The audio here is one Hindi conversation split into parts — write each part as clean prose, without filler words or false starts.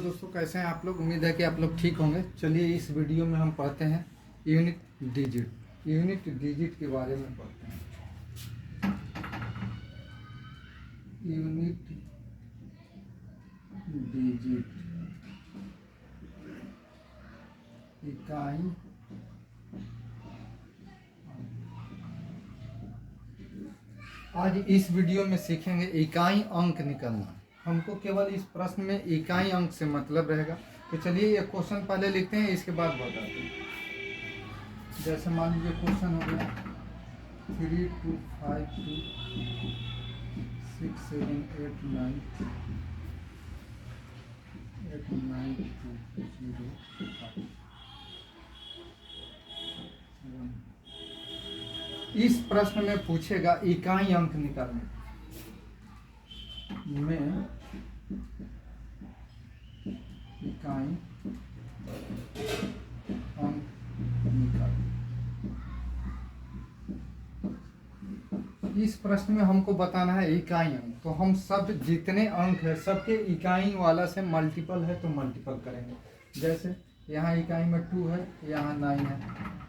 दोस्तों, कैसे हैं आप लोग। उम्मीद है कि आप लोग ठीक होंगे। चलिए इस वीडियो में हम पढ़ते हैं यूनिट डिजिट के बारे में पढ़ते हैं। यूनिट डिजिट इकाई आज इस वीडियो में सीखेंगे इकाई अंक निकालना। हमको केवल इस प्रश्न में इकाई अंक से मतलब रहेगा। तो चलिए ये क्वेश्चन पहले लिखते हैं, इसके बाद बताते हैं। जैसे मान लीजिए क्वेश्चन हो गया 3 2 5 2 6 7 8 9 8 9 2 0 5। इस प्रश्न में पूछेगा इकाई अंक निकालने में इकाई अंक निकालने। इस प्रश्न में हमको बताना है इकाई अंक। तो हम सब जितने अंक है सबके इकाई वाला से मल्टीपल है तो मल्टीपल करेंगे। जैसे यहाँ इकाई में 2 है, यहाँ 9 है,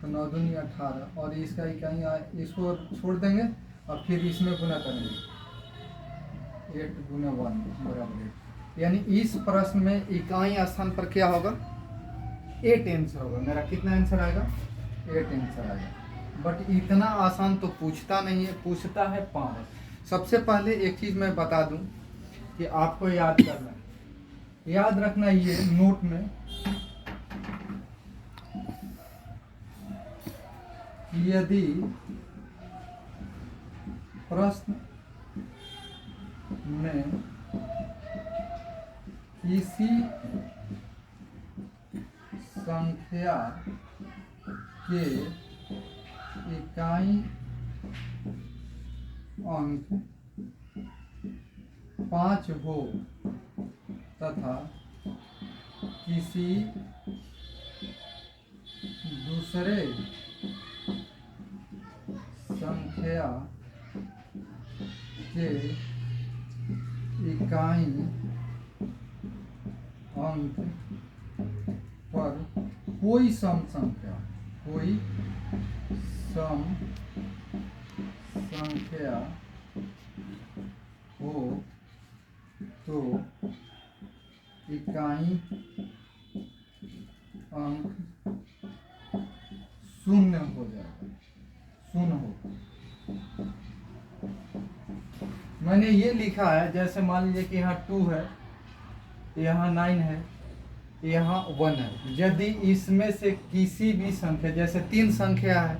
तो 9 दूनी 18। और इसका इकाई इसको छोड़ देंगे और फिर इसमें गुना करेंगे 8 गुना 1 बराबर 8। यानी इस प्रश्न में इकाई स्थान पर क्या होगा 8 आंसर होगा। मेरा कितना आंसर आएगा 8 आंसर आएगा। बट इतना आसान तो पूछता नहीं है, पूछता है 5। सबसे पहले एक चीज़ मैं बता दूं कि आपको याद करना है, याद रखना ये नोट में यदि प्रश्न में किसी संख्या के इकाई अंक 5 हो तथा किसी दूसरे संख्या के इकाई अंक पर कोई सम संख्या हो तो इकाई अंक 0 हो जाएगा, 0 होगा। मैंने ये लिखा है, जैसे मान लीजिए कि यहाँ 2 है, यहाँ 9 है, यहाँ 1 है। यदि इसमें से किसी भी संख्या, जैसे 3 संख्या है,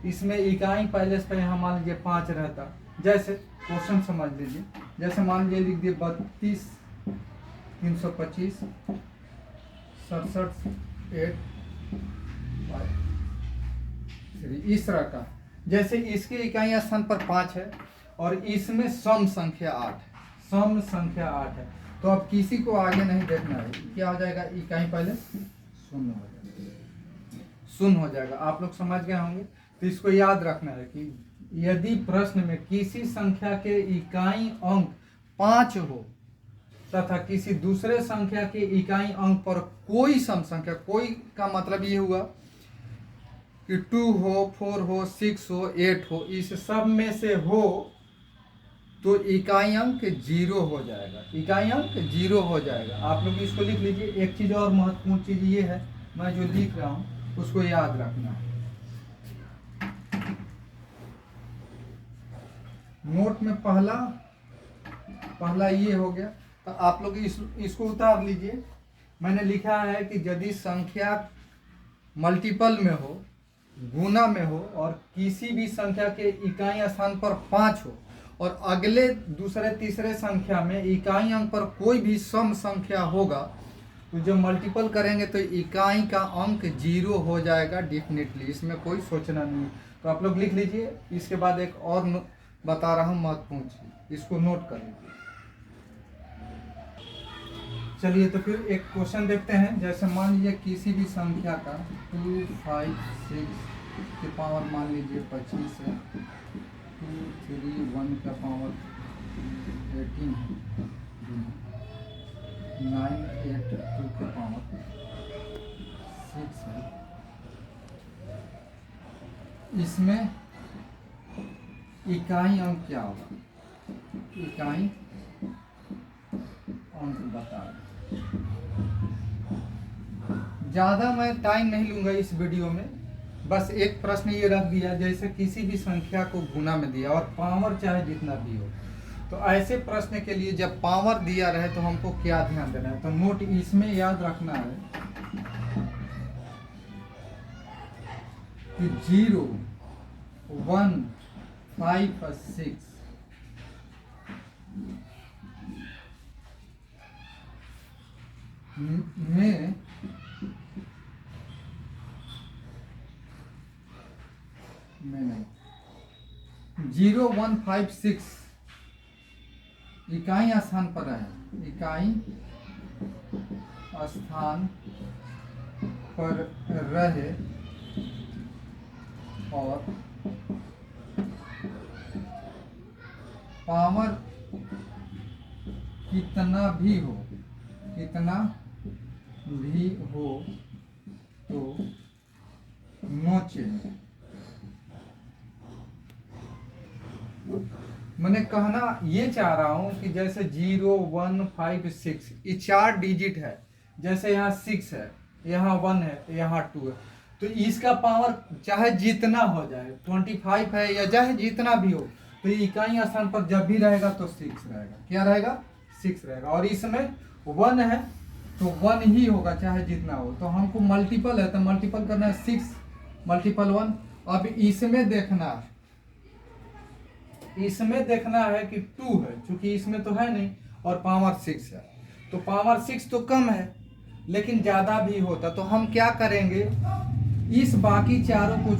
इसमें इकाई पहले से यहाँ मान लीजिए 5 रहता। जैसे क्वेश्चन समझ लीजिए, जैसे मान लीजिए लिख दिए 32 325 67 8 5। इस तरह का, जैसे इसके इकाई स्थान पर 5 है और इसमें सम संख्या 8 है, सम संख्या 8 है। तो अब किसी को आगे नहीं देखना है, क्या हो जाएगा इकाई पहले 0 हो जाएगा, 0 हो जाएगा। आप लोग समझ गए होंगे। तो इसको याद रखना है कि यदि प्रश्न में किसी संख्या के इकाई अंक 5 हो तथा किसी दूसरे संख्या के इकाई अंक पर कोई सम संख्या, कोई का मतलब ये हुआ कि 2 हो, 4 हो, 6 हो, 8 हो, इस सब में से हो तो इकाई अंक 0 हो जाएगा, इकाई अंक 0 हो जाएगा। आप लोग इसको लिख लीजिए। एक चीज़ और महत्वपूर्ण चीज़ ये है, मैं जो लिख रहा हूँ उसको याद रखना है। नोट में पहला ये हो गया, तो आप लोग इसको उतार लीजिए। मैंने लिखा है कि यदि संख्या मल्टीपल में हो, गुना में हो और किसी भी संख्या के इकाई स्थान पर 5 हो और अगले दूसरे तीसरे संख्या में इकाई अंक पर कोई भी सम संख्या होगा, तो जो मल्टीपल करेंगे तो इकाई का अंक 0 हो जाएगा डेफिनेटली। इसमें कोई सोचना नहीं। तो आप लोग लिख लीजिए। इसके बाद एक और बता रहा हूँ महत्वपूर्ण चीज, इसको नोट कर लीजिए। चलिए तो फिर एक क्वेश्चन देखते हैं। जैसे मान लीजिए किसी भी संख्या का 2 5 6 के पावर मान लीजिए 25 है, 2 3 1 का पावर 18 है। 982 के पावर 6 है। इसमें इकाई अंक क्या होगा? इकाई अंक बता दें। ज़्यादा मैं टाइम नहीं लूँगा इस वीडियो में, बस एक प्रश्न ये रख दिया, जैसे किसी भी संख्या को गुना में दिया और पावर चाहे जितना भी हो, तो ऐसे प्रश्न के लिए जब पावर दिया रहे तो हमको क्या ध्यान देना है? तो नोट इसमें याद रखना है कि 0, 1, 5 और 6 में 0, 1, 5, 6 इकाई स्थान पर रहे, इकाई स्थान पर रहे और पावर कितना भी हो तो नो चेंज। मैंने कहना ये चाह रहा हूं कि जैसे 0, 1, 5, 6 ये 4 डिजिट है, जैसे यहाँ 6 है, यहाँ 1 है, यहाँ 2 है, तो इसका पावर चाहे जितना हो जाए, 25 है या चाहे जितना भी हो, तो इकाई स्थान पर जब भी रहेगा तो 6 रहेगा। क्या रहेगा? 6 रहेगा। और इसमें 1 है तो 1 ही होगा चाहे जितना हो। तो हमको मल्टीपल है तो मल्टीपल करना है, 6 मल्टीपल 1। अब इसमें देखना है कि 2 है, क्योंकि इसमें तो है नहीं, और पावर 6 है, तो पावर 6 तो कम है लेकिन ज़्यादा भी होता, तो हम क्या करेंगे, इस बाकी चारों को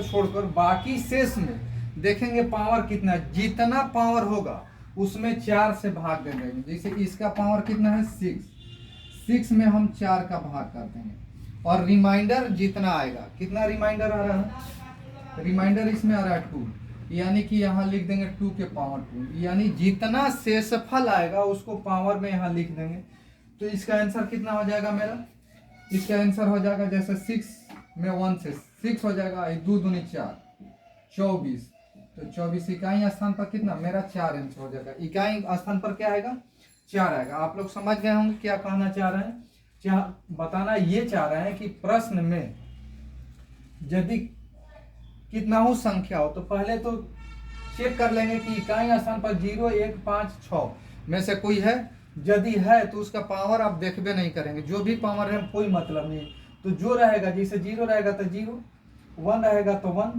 छोड़कर बाकी शेष में देखेंगे पावर कितना है। जितना पावर होगा उसमें 4 से भाग दे देंगे। जैसे इसका पावर कितना है? 6 में हम 4 का भाग कर देंगे और रिमाइंडर जितना आएगा, कितना रिमाइंडर आ रहा है? रिमाइंडर इसमें आ रहा है 2, यानी कि यहाँ लिख देंगे 2 के पावर 2, यानी जितना शेषफल आएगा उसको पावर में यहाँ लिख देंगे। तो इसका आंसर कितना हो जाएगा मेरा? इसका आंसर हो जाएगा, जैसे 6 में 1 से 6 हो जाएगा, 2 दूनी 4, 24। तो 24 इकाई स्थान पर कितना? मेरा 4 आंसर हो जाएगा। इकाई स्थान पर क्या आएगा? 4 आएगा। आप लोग समझ गए होंगे क्या कहना चाह रहे हैं? बताना ये चाह रहे हैं कि प्रश्न में यदि कितना हो संख्या हो तो पहले तो चेक कर लेंगे कि इकाई स्थान पर 0, 1, 5, 6 में से कोई है। यदि है तो उसका पावर आप देखबे नहीं करेंगे, जो भी पावर है कोई मतलब नहीं। तो जो रहेगा, जैसे 0 रहेगा तो 0, 1 रहेगा तो 1,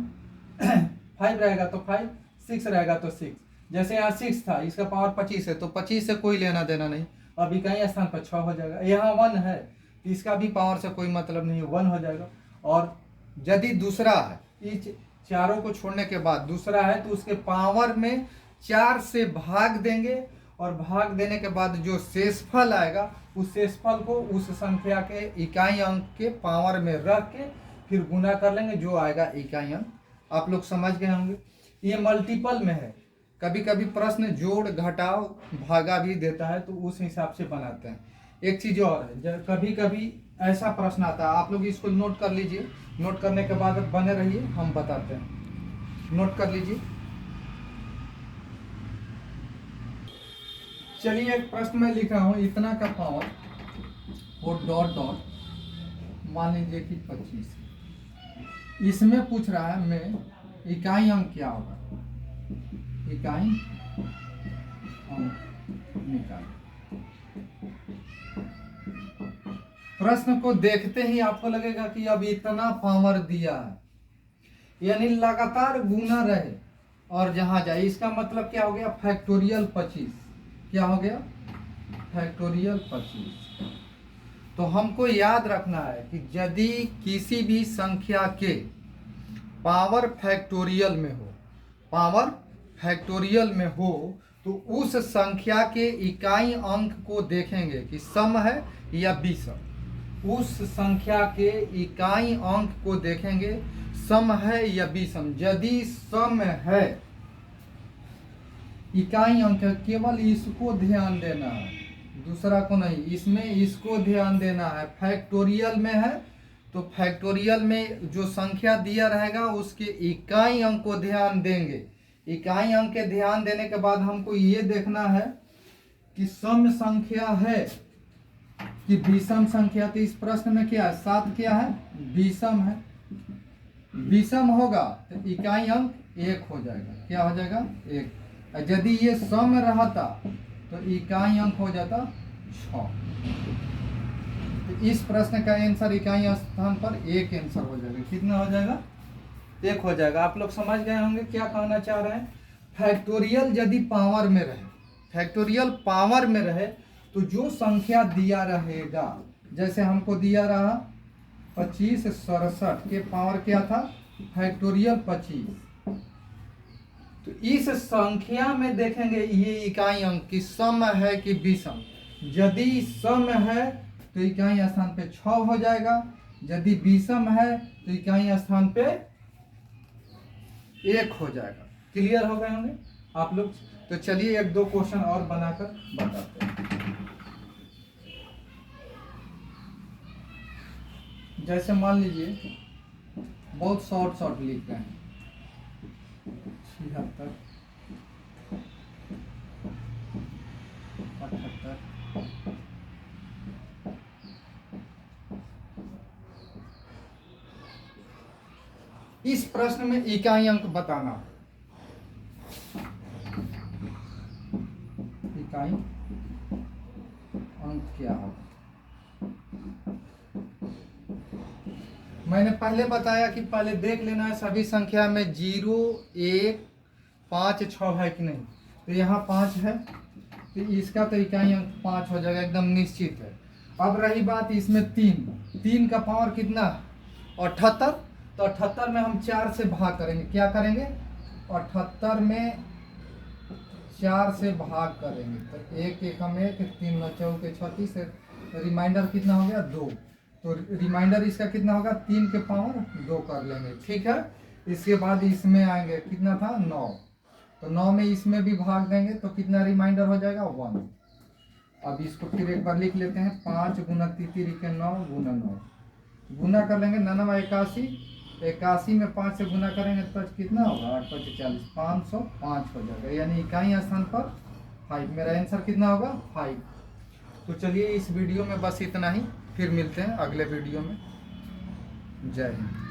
5 रहेगा तो 5, 6 रहेगा तो 6। जैसे यहाँ 6 था, इसका पावर 25 है, तो 25 से कोई लेना देना नहीं। अब इकाई स्थान पर 6 हो जाएगा। यहाँ 1 है तो इसका भी पावर से कोई मतलब नहीं है, 1 हो जाएगा। और यदि दूसरा है, इस चारों को छोड़ने के बाद दूसरा है, तो उसके पावर में 4 से भाग देंगे और भाग देने के बाद जो शेषफल आएगा उस शेषफल को उस संख्या के इकाई अंक के पावर में रख के फिर गुना कर लेंगे, जो आएगा इकाई अंक। आप लोग समझ गए होंगे। ये मल्टीपल में है, कभी कभी प्रश्न जोड़ घटाव भागा भी देता है, तो उस हिसाब से बनाते हैं। एक चीज़ और है, कभी कभी ऐसा प्रश्न आता है, आप लोग इसको नोट कर लीजिए। नोट करने के बाद बने रहिए, हम बताते हैं। नोट कर लीजिए। चलिए एक प्रश्न में लिखा हूं, इतना का पावर और डॉट डॉट मान लीजिए कि 25। इसमें पूछ रहा है मैं इकाई अंक क्या होगा, इकाई अंक निकाल। प्रश्न को देखते ही आपको लगेगा कि अब इतना पावर दिया है, यानी लगातार गुना रहे और जहां जाए। इसका मतलब क्या हो गया? फैक्टोरियल 25। क्या हो गया? फैक्टोरियल 25। तो हमको याद रखना है कि यदि किसी भी संख्या के पावर फैक्टोरियल में हो तो उस संख्या के इकाई अंक को देखेंगे कि सम है या विषम। उस संख्या के इकाई अंक को देखेंगे सम है या विषम। यदि सम है, इकाई अंक, केवल इसको ध्यान देना है, दूसरा को नहीं, इसमें इसको ध्यान देना है। फैक्टोरियल में है तो फैक्टोरियल में जो संख्या दिया रहेगा उसके इकाई अंक को ध्यान देंगे। इकाई अंक के ध्यान देने के बाद हमको ये देखना है कि सम संख्या है कि विषम संख्या। तो इस प्रश्न में क्या है, 7 क्या है, विषम है। विषम होगा तो इकाई अंक 1 हो जाएगा। क्या हो जाएगा, 1। यदि ये सम रहता तो इकाई अंक हो जाता 6। तो इस प्रश्न का आंसर इकाई स्थान पर 1 आंसर हो जाएगा। कितना हो जाएगा, 1 हो जाएगा। आप लोग समझ गए होंगे क्या कहना चाह रहे हैं। फैक्टोरियल यदि पावर में रहे, फैक्टोरियल पावर में रहे तो जो संख्या दिया रहेगा, जैसे हमको दिया रहा 25 67 के पावर क्या था, फैक्टोरियल 25। तो इस संख्या में देखेंगे ये इकाई अंक की सम है कि विषम। यदि सम है तो इकाई स्थान पे 6 हो जाएगा, यदि विषम है तो इकाई स्थान पे 1 हो जाएगा। क्लियर हो गए होंगे आप लोग। तो चलिए 1-2 क्वेश्चन और बनाकर बताते हैं। जैसे मान लीजिए बहुत शॉर्ट लिख रहे हैं 76 78। इस प्रश्न में इकाई अंक बताना। इकाई अंक क्या है, मैंने पहले बताया कि पहले देख लेना है सभी संख्या में 0 1 5 6 है कि नहीं। तो यहाँ 5 है तो इसका तो इकाई अंक 5 हो जाएगा, एकदम निश्चित है। अब रही बात इसमें 3 का पावर कितना, 78। तो 78 में हम 4 से भाग करेंगे। क्या करेंगे, 78 में 4 से भाग करेंगे। तो 1 1 हम 1 3 9 4 36, रिमाइंडर कितना हो गया 2। तो रिमाइंडर इसका कितना होगा, 3 के पावर 2 कर लेंगे। ठीक है, इसके बाद इसमें आएंगे, कितना था 9। तो 9 में इसमें भी भाग देंगे तो कितना रिमाइंडर हो जाएगा 1। अब इसको फिर एक बार लिख लेते हैं, 5 गुना 3 के 9 गुना 9 गुना कर लेंगे। 9 81, 81 में 5 से गुना करेंगे तो कितना होगा 8 5 40, 505 हो जाएगा। यानी इकाई स्थान पर 5। मेरा आंसर कितना होगा 5। तो चलिए इस वीडियो में बस इतना ही, फिर मिलते हैं अगले वीडियो में। जय हिंद।